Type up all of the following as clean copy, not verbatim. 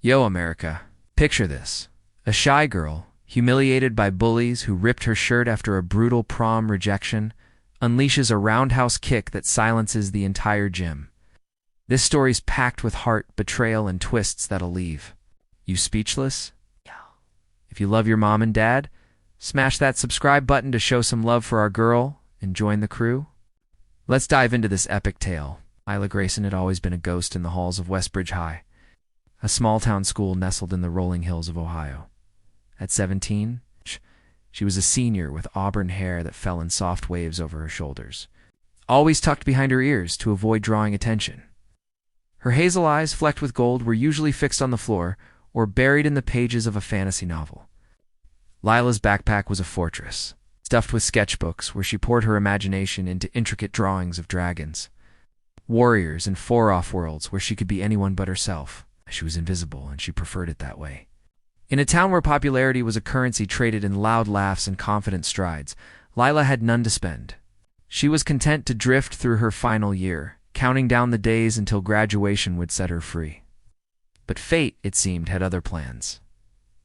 Yo, America. Picture this. A shy girl, humiliated by bullies who ripped her shirt after a brutal prom rejection, unleashes a roundhouse kick that silences the entire gym. This story's packed with heart, betrayal, and twists that'll leave you speechless. If you love your mom and dad, smash that subscribe button to show some love for our girl and join the crew. Let's dive into this epic tale. Lila Grayson had always been a ghost in the halls of Westbridge High, a small-town school nestled in the rolling hills of Ohio. At 17, she was a senior with auburn hair that fell in soft waves over her shoulders, always tucked behind her ears to avoid drawing attention. Her hazel eyes, flecked with gold, were usually fixed on the floor or buried in the pages of a fantasy novel. Lila's backpack was a fortress, stuffed with sketchbooks where she poured her imagination into intricate drawings of dragons, warriors, and far-off worlds where she could be anyone but herself. She was invisible, and she preferred it that way. In a town where popularity was a currency traded in loud laughs and confident strides, Lila had none to spend. She was content to drift through her final year, counting down the days until graduation would set her free. But fate, it seemed, had other plans.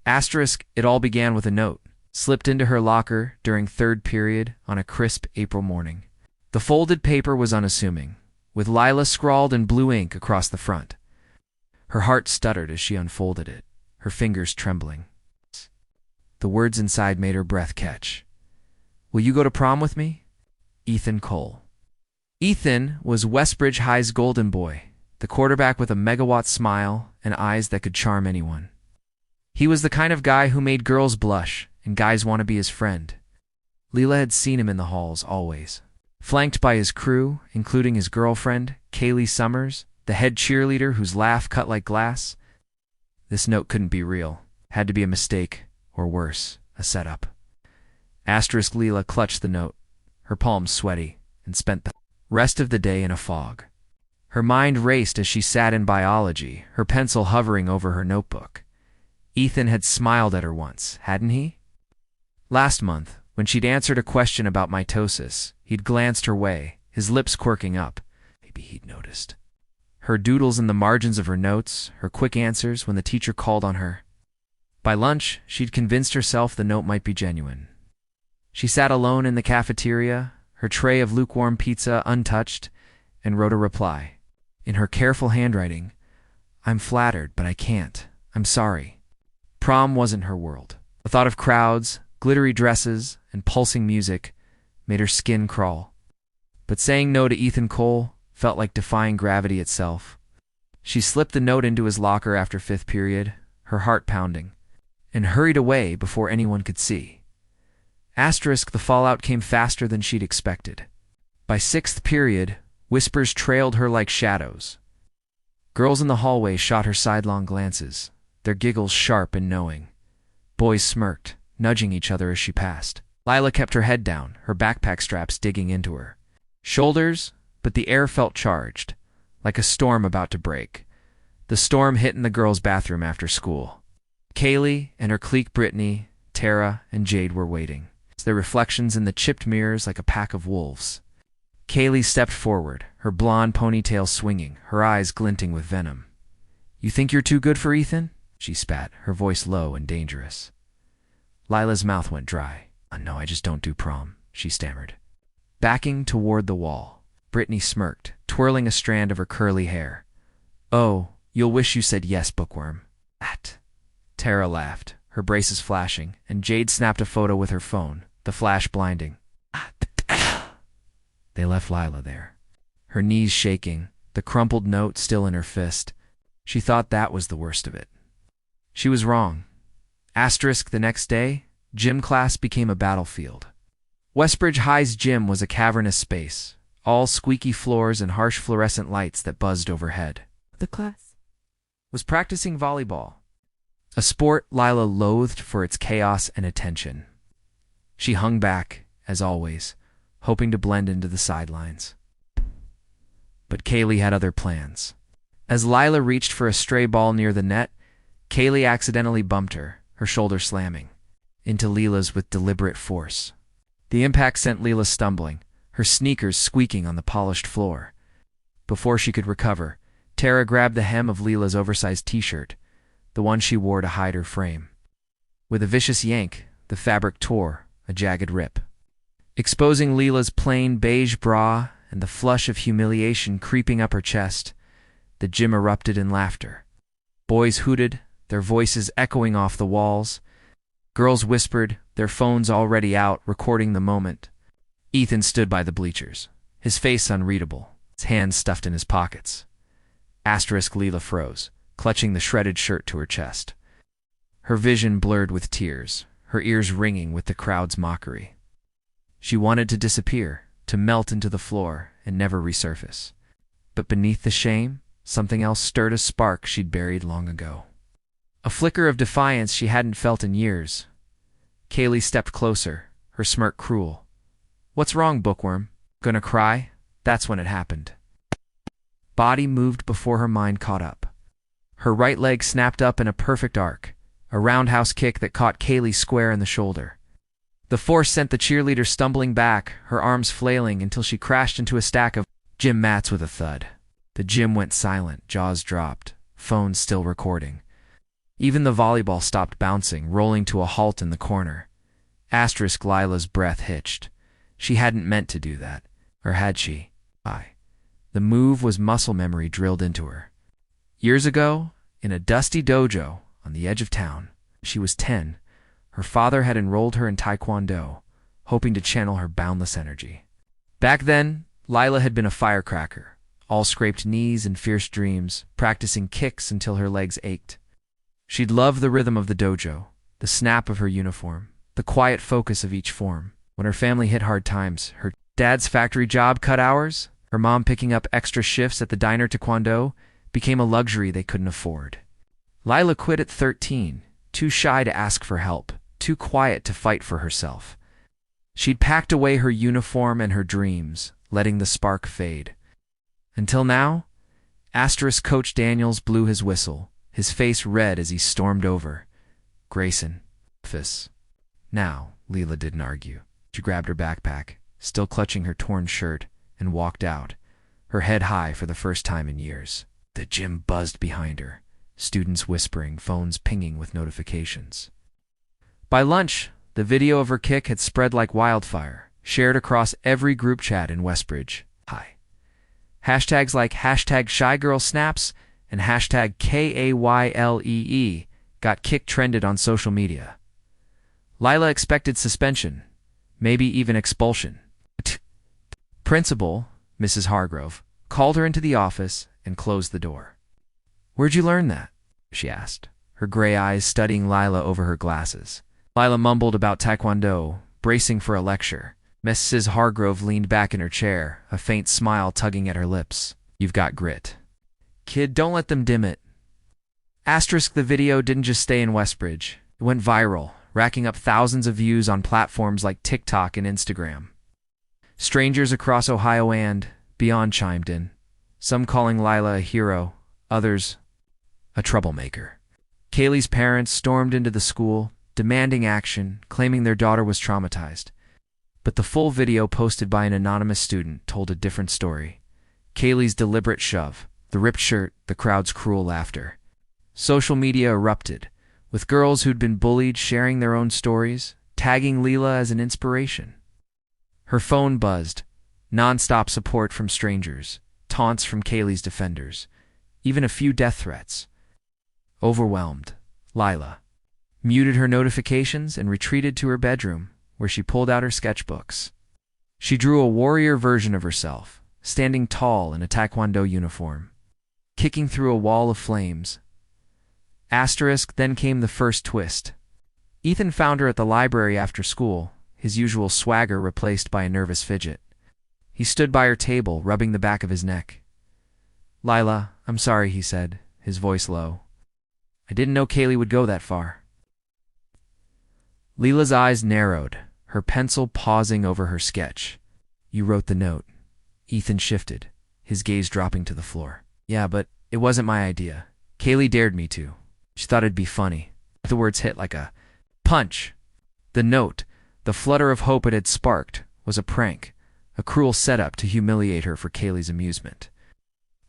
It all began with a note, slipped into her locker during third period on a crisp April morning. The folded paper was unassuming, with Lila scrawled in blue ink across the front. Her heart stuttered as she unfolded it, her fingers trembling. The words inside made her breath catch. "Will you go to prom with me? Ethan Cole." Ethan was Westbridge High's golden boy, the quarterback with a megawatt smile and eyes that could charm anyone. He was the kind of guy who made girls blush and guys want to be his friend. Lila had seen him in the halls always, flanked by his crew, including his girlfriend, Kaylee Summers, the head cheerleader whose laugh cut like glass. This note couldn't be real. Had to be a mistake, or worse, a setup. Lila clutched the note, her palms sweaty, and spent the rest of the day in a fog. Her mind raced as she sat in biology, her pencil hovering over her notebook. Ethan had smiled at her once, hadn't he? Last month, when she'd answered a question about mitosis, he'd glanced her way, his lips quirking up. Maybe he'd noticed. Her doodles in the margins of her notes, her quick answers when the teacher called on her. By lunch, she'd convinced herself the note might be genuine. She sat alone in the cafeteria, her tray of lukewarm pizza untouched, and wrote a reply. In her careful handwriting, "I'm flattered, but I can't. I'm sorry." Prom wasn't her world. The thought of crowds, glittery dresses, and pulsing music made her skin crawl. But saying no to Ethan Cole felt like defying gravity itself. She slipped the note into his locker after fifth period, her heart pounding, and hurried away before anyone could see. The fallout came faster than she'd expected. By sixth period, whispers trailed her like shadows. Girls in the hallway shot her sidelong glances, their giggles sharp and knowing. Boys smirked, nudging each other as she passed. Lila kept her head down, her backpack straps digging into her shoulders, but the air felt charged, like a storm about to break. The storm hit in the girls' bathroom after school. Kaylee and her clique Brittany, Tara, and Jade were waiting, their reflections in the chipped mirrors like a pack of wolves. Kaylee stepped forward, her blonde ponytail swinging, her eyes glinting with venom. "You think you're too good for Ethan?" she spat, her voice low and dangerous. Lila's mouth went dry. "No, I just don't do prom," she stammered. Backing toward the wall, Brittany smirked, twirling a strand of her curly hair. "Oh, you'll wish you said yes, bookworm." "That." Tara laughed, her braces flashing, and Jade snapped a photo with her phone, the flash blinding. They left Lila there, her knees shaking, the crumpled note still in her fist. She thought that was the worst of it. She was wrong. The next day, gym class became a battlefield. Westbridge High's gym was a cavernous space, all squeaky floors and harsh fluorescent lights that buzzed overhead. The class was practicing volleyball, a sport Lila loathed for its chaos and attention. She hung back, as always, hoping to blend into the sidelines. But Kaylee had other plans. As Lila reached for a stray ball near the net, Kaylee accidentally bumped her shoulder slamming, into Lila's with deliberate force. The impact sent Lila stumbling, her sneakers squeaking on the polished floor. Before she could recover, Tara grabbed the hem of Lila's oversized t-shirt, the one she wore to hide her frame. With a vicious yank, the fabric tore, a jagged rip, exposing Leela's plain beige bra and the flush of humiliation creeping up her chest. The gym erupted in laughter. Boys hooted, their voices echoing off the walls. Girls whispered, their phones already out, recording the moment. Ethan stood by the bleachers, his face unreadable, his hands stuffed in his pockets. Leela froze, clutching the shredded shirt to her chest. Her vision blurred with tears, her ears ringing with the crowd's mockery. She wanted to disappear, to melt into the floor and never resurface. But beneath the shame, something else stirred a spark she'd buried long ago. A flicker of defiance she hadn't felt in years. Kaylee stepped closer, her smirk cruel. "What's wrong, bookworm? Gonna cry?" That's when it happened. Body moved before her mind caught up. Her right leg snapped up in a perfect arc, a roundhouse kick that caught Kaylee square in the shoulder. The force sent the cheerleader stumbling back, her arms flailing until she crashed into a stack of gym mats with a thud. The gym went silent, jaws dropped, phones still recording. Even the volleyball stopped bouncing, rolling to a halt in the corner. Lila's breath hitched. She hadn't meant to do that, or had she? The move was muscle memory drilled into her. Years ago, in a dusty dojo on the edge of town, she was 10. Her father had enrolled her in Taekwondo, hoping to channel her boundless energy. Back then, Lila had been a firecracker, all scraped knees and fierce dreams, practicing kicks until her legs ached. She'd loved the rhythm of the dojo, the snap of her uniform, the quiet focus of each form. When her family hit hard times, her dad's factory job cut hours, her mom picking up extra shifts at the diner Taekwondo, became a luxury they couldn't afford. Lila quit at 13, too shy to ask for help, too quiet to fight for herself. She'd packed away her uniform and her dreams, letting the spark fade. Until now, Coach Daniels blew his whistle, his face red as he stormed over. "Grayson, office." Now, Leela didn't argue. She grabbed her backpack, still clutching her torn shirt, and walked out, her head high for the first time in years. The gym buzzed behind her, students whispering, phones pinging with notifications. By lunch, the video of her kick had spread like wildfire, shared across every group chat in Westbridge. Hashtags like #ShyGirlSnaps and #KAYLEE got kick trended on social media. Lila expected suspension, maybe even expulsion. Principal, Mrs. Hargrove, called her into the office and closed the door. "Where'd you learn that?" she asked, her gray eyes studying Lila over her glasses. Lila mumbled about Taekwondo, bracing for a lecture. Mrs. Hargrove leaned back in her chair, a faint smile tugging at her lips. "You've got grit. Kid, don't let them dim it." The video didn't just stay in Westbridge. It went viral, racking up thousands of views on platforms like TikTok and Instagram. Strangers across Ohio and beyond chimed in, some calling Lila a hero, others a troublemaker. Kaylee's parents stormed into the school, demanding action, claiming their daughter was traumatized. But the full video posted by an anonymous student told a different story. Kaylee's deliberate shove, the ripped shirt, the crowd's cruel laughter. Social media erupted, with girls who'd been bullied sharing their own stories, tagging Leela as an inspiration. Her phone buzzed, non-stop support from strangers, taunts from Kaylee's defenders, even a few death threats. Overwhelmed, Lila muted her notifications and retreated to her bedroom, where she pulled out her sketchbooks. She drew a warrior version of herself, standing tall in a Taekwondo uniform, kicking through a wall of flames. Then came the first twist. Ethan found her at the library after school, his usual swagger replaced by a nervous fidget. He stood by her table, rubbing the back of his neck. "Lila, I'm sorry," he said, his voice low. "I didn't know Kaylee would go that far." Leela's eyes narrowed, her pencil pausing over her sketch. "You wrote the note." Ethan shifted, his gaze dropping to the floor. "Yeah, but it wasn't my idea. Kaylee dared me to. She thought it'd be funny." The words hit like a punch. The note, the flutter of hope it had sparked, was a prank, a cruel setup to humiliate her for Kaylee's amusement.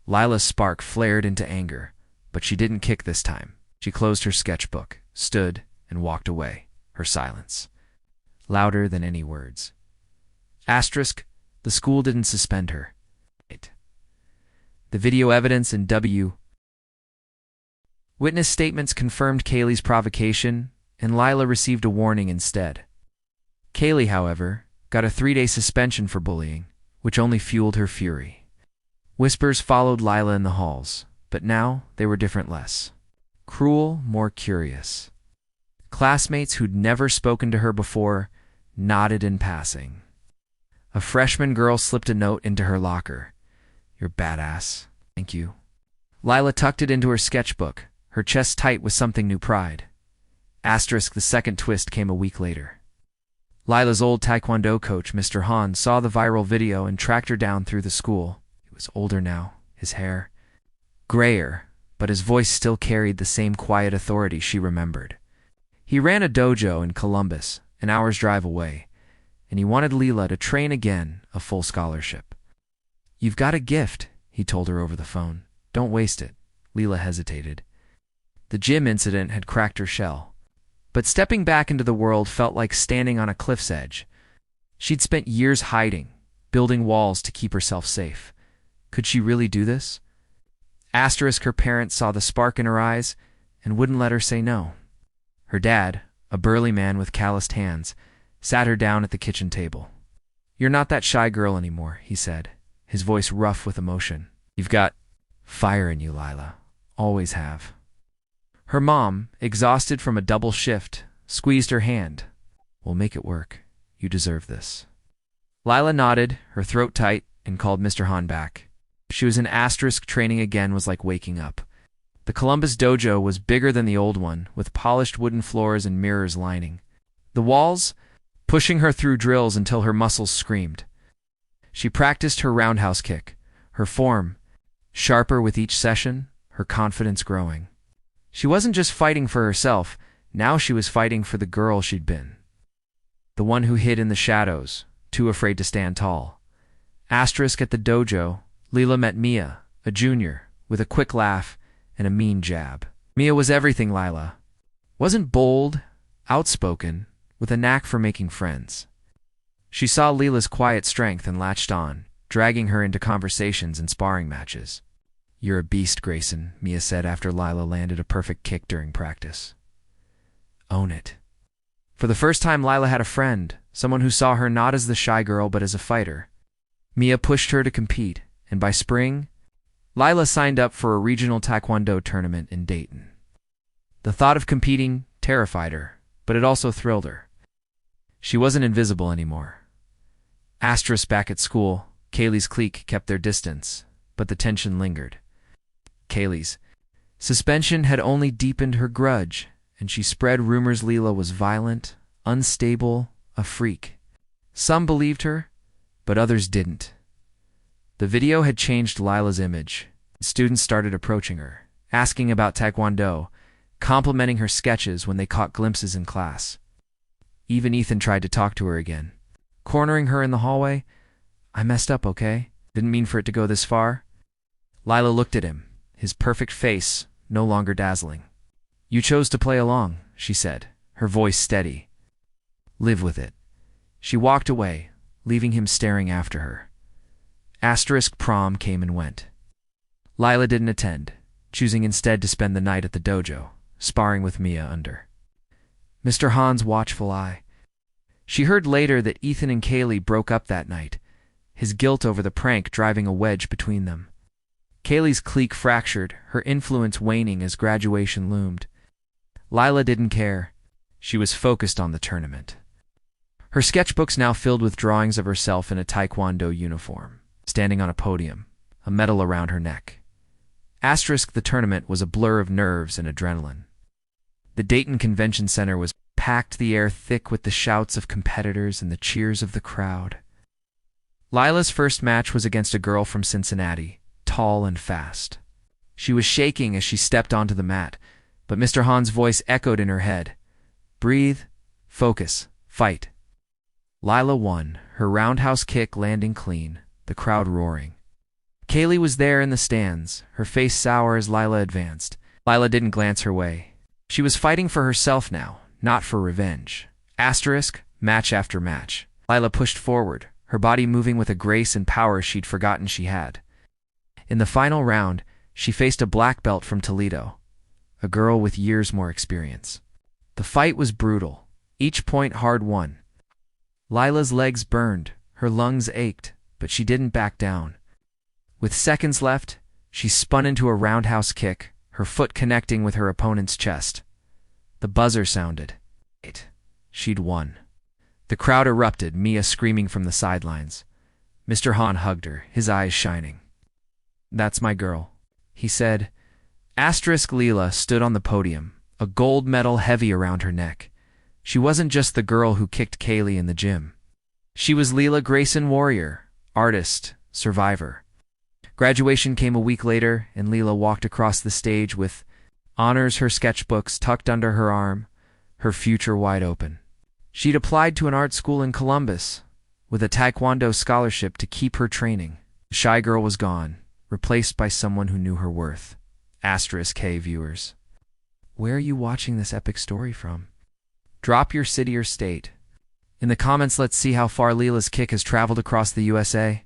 Lila's spark flared into anger, but she didn't kick this time. She closed her sketchbook, stood, and walked away, her silence louder than any words. Asterisk, the school didn't suspend her. The video evidence and witness statements confirmed Kaylee's provocation, and Lila received a warning instead. Kaylee, however, got a 3-day suspension for bullying, which only fueled her fury. Whispers followed Lila in the halls, but now they were different, less cruel, more curious. Classmates who'd never spoken to her before nodded in passing. A freshman girl slipped a note into her locker. "You're badass. Thank you." Lila tucked it into her sketchbook, her chest tight with something new pride. Asterisk, the second twist came a week later. Lila's old Taekwondo coach, Mr. Han, saw the viral video and tracked her down through the school. He was older now, his hair grayer, but his voice still carried the same quiet authority she remembered. He ran a dojo in Columbus, an hour's drive away, and he wanted Lila to train again, a full scholarship. "You've got a gift," he told her over the phone. "Don't waste it." Lila hesitated. The gym incident had cracked her shell, but stepping back into the world felt like standing on a cliff's edge. She'd spent years hiding, building walls to keep herself safe. Could she really do this? Asterisk, her parents saw the spark in her eyes and wouldn't let her say no. Her dad, a burly man with calloused hands, sat her down at the kitchen table. "You're not that shy girl anymore," he said, his voice rough with emotion. "You've got fire in you, Lila. Always have." Her mom, exhausted from a double shift, squeezed her hand. "We'll make it work. You deserve this." Lila nodded, her throat tight, and called Mr. Han back. She was in asterisk. Training again was like waking up. The Columbus dojo was bigger than the old one, with polished wooden floors and mirrors lining the walls, pushing her through drills until her muscles screamed. She practiced her roundhouse kick, her form sharper with each session, her confidence growing. She wasn't just fighting for herself, now she was fighting for the girl she'd been. The one who hid in the shadows, too afraid to stand tall. Asterisk, at the dojo, Lila met Mia, a junior, with a quick laugh and a mean jab. Mia was everything Lila wasn't. Bold, outspoken, with a knack for making friends. She saw Lila's quiet strength and latched on, dragging her into conversations and sparring matches. "You're a beast, Grayson," Mia said after Lila landed a perfect kick during practice. "Own it." For the first time, Lila had a friend, someone who saw her not as the shy girl but as a fighter. Mia pushed her to compete, and by spring, Lila signed up for a regional Taekwondo tournament in Dayton. The thought of competing terrified her, but it also thrilled her. She wasn't invisible anymore. Asterisk, back at school, Kaylee's clique kept their distance, but the tension lingered. Kaylee's suspension had only deepened her grudge, and she spread rumors Lila was violent, unstable, a freak. Some believed her, but others didn't. The video had changed Lila's image. Students started approaching her, asking about Taekwondo, complimenting her sketches when they caught glimpses in class. Even Ethan tried to talk to her again, cornering her in the hallway. "I messed up, okay? Didn't mean for it to go this far." Lila looked at him, his perfect face no longer dazzling. "You chose to play along," she said, her voice steady. "Live with it." She walked away, leaving him staring after her. Asterisk, prom came and went. Lila didn't attend, choosing instead to spend the night at the dojo, sparring with Mia under Mr. Han's watchful eye. She heard later that Ethan and Kaylee broke up that night, his guilt over the prank driving a wedge between them. Kaylee's clique fractured, her influence waning as graduation loomed. Lila didn't care. She was focused on the tournament. Her sketchbooks now filled with drawings of herself in a Taekwondo uniform, standing on a podium, a medal around her neck. Asterisk, the tournament was a blur of nerves and adrenaline. The Dayton Convention Center was packed, the air thick with the shouts of competitors and the cheers of the crowd. Lila's first match was against a girl from Cincinnati, tall and fast. She was shaking as she stepped onto the mat, but Mr. Han's voice echoed in her head. "Breathe, focus, fight." Lila won, her roundhouse kick landing clean, the crowd roaring. Kaylee was there in the stands, her face sour as Lila advanced. Lila didn't glance her way, She was fighting for herself now, not for revenge. Asterisk, match after match. Lila pushed forward, her body moving with a grace and power she'd forgotten she had. In the final round, she faced a black belt from Toledo, a girl with years more experience. The fight was brutal, each point hard-won. Lila's legs burned, her lungs ached, but she didn't back down. With seconds left, she spun into a roundhouse kick, her foot connecting with her opponent's chest. The buzzer sounded. She'd won. The crowd erupted, Mia screaming from the sidelines. Mr. Hahn hugged her, his eyes shining. "That's my girl," he said. Asterisk Lila stood on the podium, a gold medal heavy around her neck. She wasn't just the girl who kicked Kaylee in the gym. She was Lila Grayson, warrior, artist, survivor. Graduation came a week later, and Lila walked across the stage with honors, her sketchbooks tucked under her arm, her future wide open. She'd applied to an art school in Columbus, with a Taekwondo scholarship to keep her training. The shy girl was gone, replaced by someone who knew her worth. Asterisk K viewers. Where are you watching this epic story from? Drop your city or state. In the comments, let's see how far Lila's kick has traveled across the USA.